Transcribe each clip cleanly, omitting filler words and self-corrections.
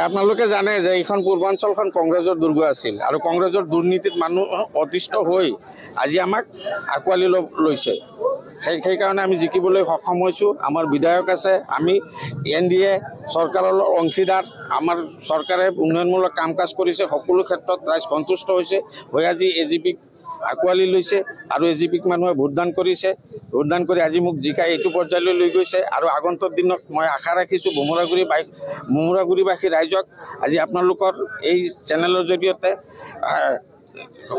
আপোনালোকে জানে যে এইখন পূৰ্বাঞ্চলখন কংগ্ৰেছৰ দুৰ্গ আছিল আৰু কংগ্ৰেছৰ দুৰ্নীতিত মানুহ অতিষ্ঠ হৈ আজি আমাক আঁকোৱালি লৈছে সেইকাৰণে আমি জিকিবলৈ সক্ষম হৈছোঁ আমাৰ বিধায়ক আছে আমি NDA চৰকাৰৰ অংশীদাৰ আমাৰ চৰকাৰে উন্নয়নমূলক কাম কাজ কৰিছে সকলো ক্ষেত্ৰত ৰাইজ সন্তুষ্ট হৈছে হৈ আজি AGPক আঁকোৱালি লৈছে আৰু AGPক মানুহে ভোটদান কৰিছে ভোটদান কৰি আজি মোক জিকাই এইটো পৰ্যায়লৈ লৈ গৈছে আৰু আগন্তুক দিনত মই আশা ৰাখিছোঁ ভোমোৰাগুৰিবাসী ৰাইজক আজি আপোনালোকৰ এই চেনেলৰ জৰিয়তে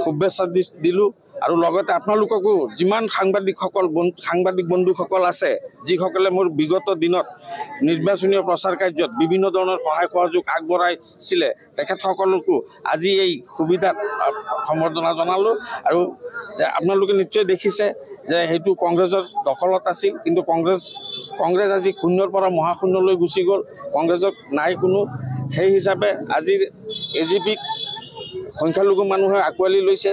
শুভেচ্ছা দিলোঁ আৰু লগতে আপোনালোককো যিমান সাংবাদিক বন্ধুসকল আছে যিসকলে মোৰ বিগত দিনত নিৰ্বাচনীয় প্ৰচাৰ কাৰ্যত বিভিন্ন ধৰণৰ সহায় সহযোগ আগবঢ়াইছিলে তেখেতসকলকো আজি এই সুবিধাত সম্বৰ্ধনা জনালোঁ আৰু যে আপোনালোকে নিশ্চয় দেখিছে যে সেইটো কংগ্ৰেছৰ দখলত আছিল কিন্তু কংগ্ৰেছ আজি শূন্যৰ পৰা মহাশূন্যলৈ গুচি গ'ল কংগ্ৰেছক নাই কোনো সেই হিচাপে আজি AGPক সংখ্যালঘু মানুহে আঁকোৱালি লৈছে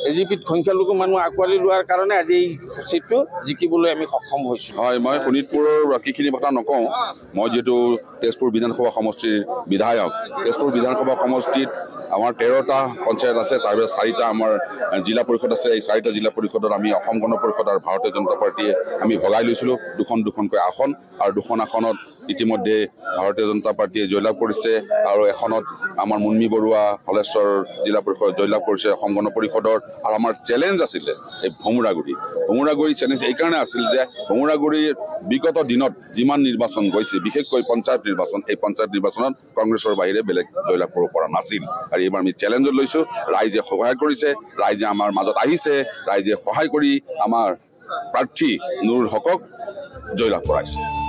AGPত সংখ্যালঘু মানুহ আঁকোৱালি লোৱাৰ কাৰণে আজি এই চিটটো জিকিবলৈ আমি সক্ষম হৈছোঁ হয় মই শোণিতপুৰৰ বাকীখিনি কথা নকওঁ মই যিহেতু তেজপুৰ বিধানসভা সমষ্টিৰ বিধায়ক তেজপুৰ বিধানসভা সমষ্টিত আমাৰ 13টা পঞ্চায়ত আছে তাৰ ভিতৰত 4টা আমাৰ জিলা পৰিষদ আছে এই 4টা জিলা পৰিষদত আমি অসম গণ পৰিষদ আৰু ভাৰতীয় জনতা পাৰ্টিয়ে আমি ভগাই লৈছিলোঁ দুখনকৈ আসন আৰু দুখন আসনত ইতিমধ্যে ভাৰতীয় জনতা পাৰ্টিয়ে জয়লাভ কৰিছে আৰু এখনত আমাৰ মুন্মী বৰুৱা হলেশ্বৰ জিলা পৰিষদ জয়লাভ কৰিছে অসম গণ পৰিষদৰ আৰু আমাৰ চেলেঞ্জ আছিলে এই ভোমোৰাগুৰি চেলেঞ্জ এইকাৰণে আছিল যে ভোমোৰাগুৰিৰ বিগত দিনত যিমান নিৰ্বাচন গৈছে বিশেষকৈ পঞ্চায়ত নিৰ্বাচন এই পঞ্চায়ত নিৰ্বাচনত কংগ্ৰেছৰ বাহিৰে বেলেগ জয়লাভ কৰিব পৰা নাছিল আৰু এইবাৰ আমি চেলেঞ্জত লৈছোঁ ৰাইজে সহায় কৰিছে ৰাইজে আমাৰ মাজত আহিছে ৰাইজে সহায় কৰি আমাৰ প্ৰাৰ্থী নুৰুল হকক জয়লাভ কৰাইছে